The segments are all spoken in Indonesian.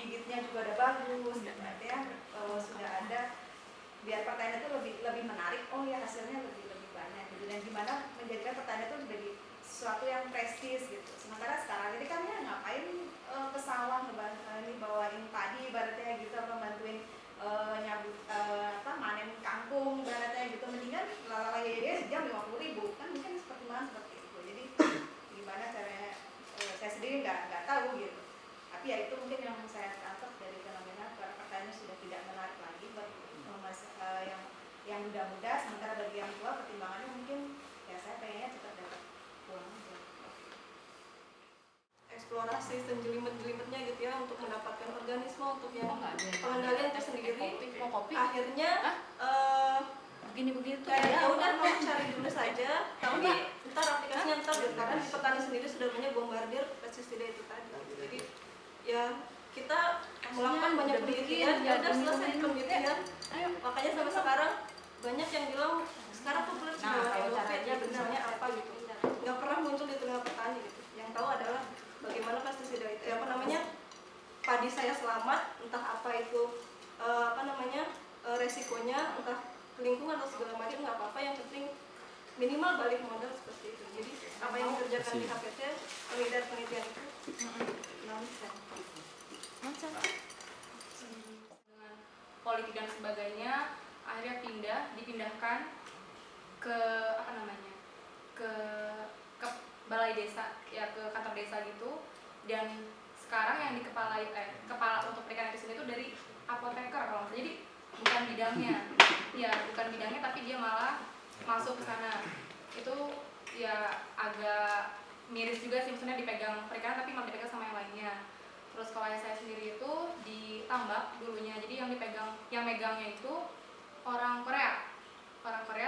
bibitnya juga udah bagus, berarti ya sudah ada, biar pertanian itu lebih menarik. Oh ya, hasilnya lebih banyak gitu, dan gimana menjadikan pertanian itu menjadi sesuatu yang prestis gitu. Sementara sekarang ini kan ya ngapain ke sawah bawain padi ibaratnya gitu, atau bantuin nyabut manen kangkung ibaratnya gitu, mendingan lalala ya sejam 50.000 kan, mungkin pertimbangan seperti itu. Jadi gimana caranya, saya sendiri nggak tahu gitu, tapi ya itu mungkin yang saya tangkap dari fenomena pertanian sudah tidak menarik lagi buat yang muda-muda, sementara bagi yang tua pertimbangannya mungkin ya saya pengennya cepat dapat uang aja. Eksplorasi senjelimet-jelimetnya gitu ya, untuk mendapatkan organisme, untuk yang pengendalian tersendiri. Akhirnya begini-begitu kayak ya udah mau cari dulu saja, tapi ntar aplikasinya ntar gitu, karena di petani sendiri sudah banyak bombardir pestisida itu tadi. Jadi ya kita melakukan banyak penelitian, ya udah selesai penelitian. Makanya sampai sekarang banyak yang bilang sekarang populer caranya benarnya apa gitu, nggak pernah muncul di tengah petani gitu. Yang tahu adalah bagaimana pestisida itu, padi saya selamat, entah apa itu resikonya, entah lingkungan atau segala macam, nggak apa-apa, yang penting minimal balik modal seperti itu. Jadi apa yang dikerjakan di HPT, penelitian itu nonsense. Dengan politik dan sebagainya, akhirnya dipindahkan ke ke balai desa ya, ke kantor desa gitu. Dan sekarang yang kepala untuk perikanan di sini itu dari apoteker kalau nggak salah. Jadi bukan bidangnya tapi dia malah masuk ke sana. Itu ya agak miris juga sih, maksudnya dipegang perikanan tapi malah dipegang sama yang lainnya. Terus kalau saya sendiri itu di tambak dulunya, jadi yang megangnya itu orang Korea,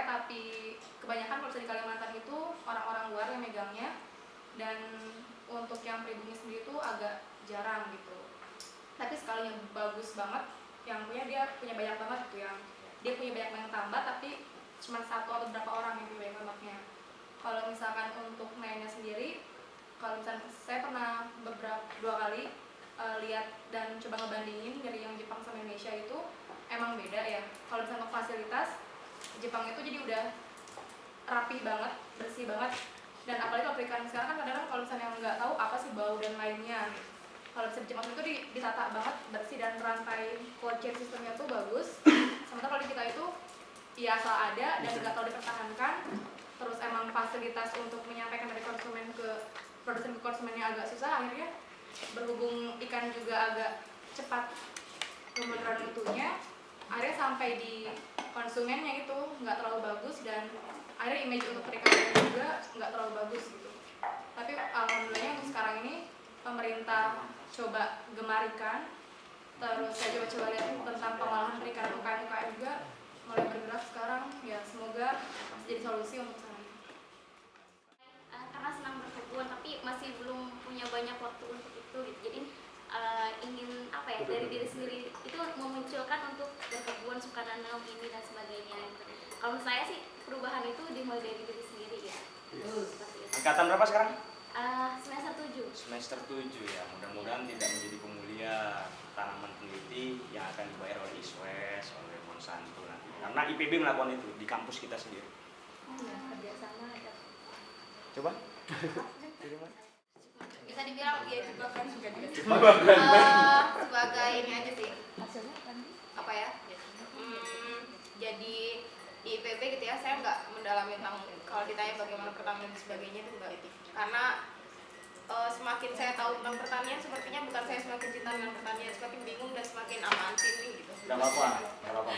tapi kebanyakan kalau di Kalimantan itu orang-orang luar yang megangnya, dan untuk yang pribumi sendiri itu agak jarang gitu. Tapi sekalinya bagus banget, dia punya banyak banget gitu, dia punya banyak banget tambak, tapi cuma satu atau berapa orang yang punya banyak tambaknya. Kalau misalkan untuk mainnya sendiri, kalau misalkan saya pernah dua kali lihat dan coba ngebandingin dari yang Jepang sama Indonesia, itu emang beda ya. Kalau misalkan untuk fasilitas, Jepang itu jadi udah rapi banget, bersih banget. Dan apalagi kalau perikanan sekarang kan kadang-kadang kalau misalnya nggak tahu apa sih bau dan lainnya. Kalau misalnya di Jepang itu ditata banget, bersih, dan rantai cold chain sistemnya tuh bagus. Sementara kalau di kita itu ya asal ada dan nggak terlalu dipertahankan. Terus emang fasilitas untuk menyampaikan dari konsumen ke produsen ke konsumennya agak susah. Akhirnya berhubung ikan juga agak cepat kemunduran mutunya, akhirnya sampai di konsumennya itu nggak terlalu bagus, dan akhirnya image untuk perikanan juga nggak terlalu bagus gitu. Tapi alhamdulillahnya untuk sekarang ini pemerintah coba gemarikan, terus saya coba lihat tentang pengolahan perikanan UKM juga mulai bergerak sekarang. Ya semoga jadi solusi untuk sana. Karena senang berkebun tapi masih belum punya banyak waktu untuk itu gitu. Jadi ingin dari diri sendiri itu memunculkan untuk berkebun, suka nanam ini dan sebagainya gitu. Kalau saya sih perubahan itu dimulai dari diri sendiri ya. Angkatan berapa sekarang? Semester 7. Semester 7 ya. Mudah-mudahan tidak menjadi pemulia tanaman peneliti yang akan dibayar oleh ISWES, oleh Monsanto nanti. Karena IPB melakukan itu di kampus kita sendiri. Kerjasama ada. Coba. Bisa dibilang ya juga kan sebagai ini aja sih. Jadi di IPB gitu ya, saya nggak mendalami tentang, kalau ditanya bagaimana pertanian dan sebagainya itu enggak, karena semakin saya tahu tentang pertanian, sepertinya bukan saya semakin cinta dengan pertanian, semakin bingung dan semakin apaan sih ini gitu. Gak apa-apa.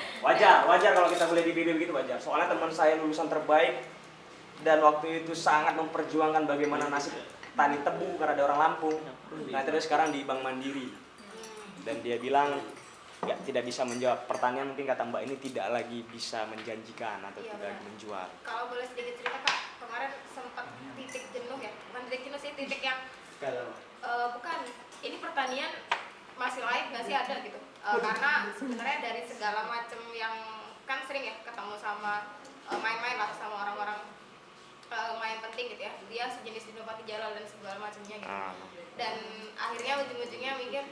Wajar kalau kita boleh di IPB begitu, wajar. Soalnya teman saya lulusan terbaik dan waktu itu sangat memperjuangkan bagaimana nasib tani tebu karena ada orang Lampung. Nah terus sekarang di Bank Mandiri, dan dia bilang ya tidak bisa menjawab pertanyaan, mungkin kata Mbak ini tidak lagi bisa menjanjikan atau tidak lagi menjual. Kalau boleh sedikit cerita Kak, kemarin sempat titik jenuh ya, bukan titik jenuh sih, titik yang bukan, ini pertanian masih layak nggak sih ada gitu, karena sebenarnya dari segala macam yang kan sering ya ketemu sama main-main lah sama orang-orang main penting gitu ya, dia sejenis dinopati jalal dan segala macamnya gitu. Dan akhirnya ujung-ujungnya mikir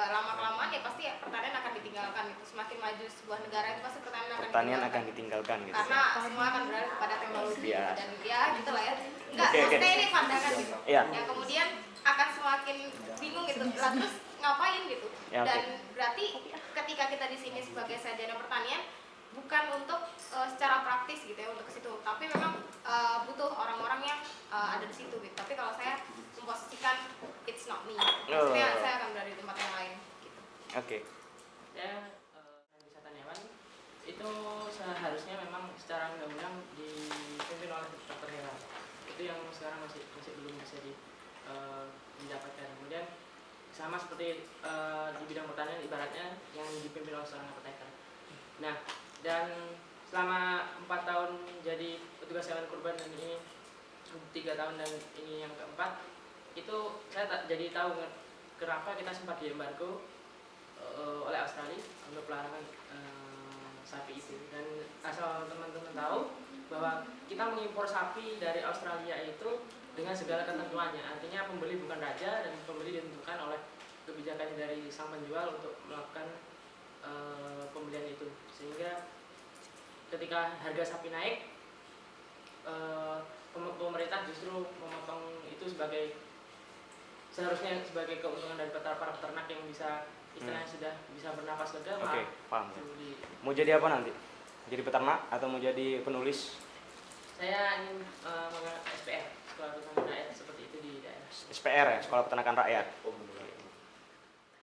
lama-kelamaan ya pasti pertanian akan ditinggalkan gitu. Semakin maju sebuah negara itu pasti Pertanian akan ditinggalkan gitu. karena semua akan beralih kepada teknologi Iya. dan ya gitulah ya. Enggak, Oke. maksudnya ini pandangan gitu. Iya. Yang kemudian akan semakin bingung gitu. Lah terus ngapain gitu. Ya, oke. Dan berarti ketika kita di sini sebagai sarjana pertanian bukan untuk secara praktis gitu ya untuk ke situ, tapi memang butuh orang-orang yang ada di situ gitu. Tapi kalau saya memposisikan it's not me. Maksudnya Oh. saya akan berada di tempat yang lain gitu. Oke. Ya, wisata hewan itu seharusnya memang secara undang-undang dipimpin oleh dokter hewan. Itu yang sekarang masih belum bisa didapatkan. Kemudian sama seperti di bidang pertanian, ibaratnya yang dipimpin oleh seorang apoteker. Nah, dan selama 4 tahun jadi petugas hewan kurban dan ini 3 tahun dan ini yang keempat, itu saya jadi tahu kenapa kita sempat diembargo oleh Australia untuk pelarangan sapi itu. Dan asal teman-teman tahu bahwa kita mengimpor sapi dari Australia itu dengan segala ketentuannya. Artinya pembeli bukan raja dan pembeli ditentukan oleh kebijakan dari sang penjual untuk melakukan pembelian itu. Sehingga ketika harga sapi naik, pemerintah justru memotong itu seharusnya sebagai keuntungan dari para peternak yang bisa istilahnya sudah bisa bernapas lega. Oke, paham. Mau jadi apa nanti? Jadi peternak atau mau jadi penulis? Saya ingin SPR, Sekolah Peternakan Rakyat, seperti itu di daerah. SPR ya, Sekolah Peternakan Rakyat.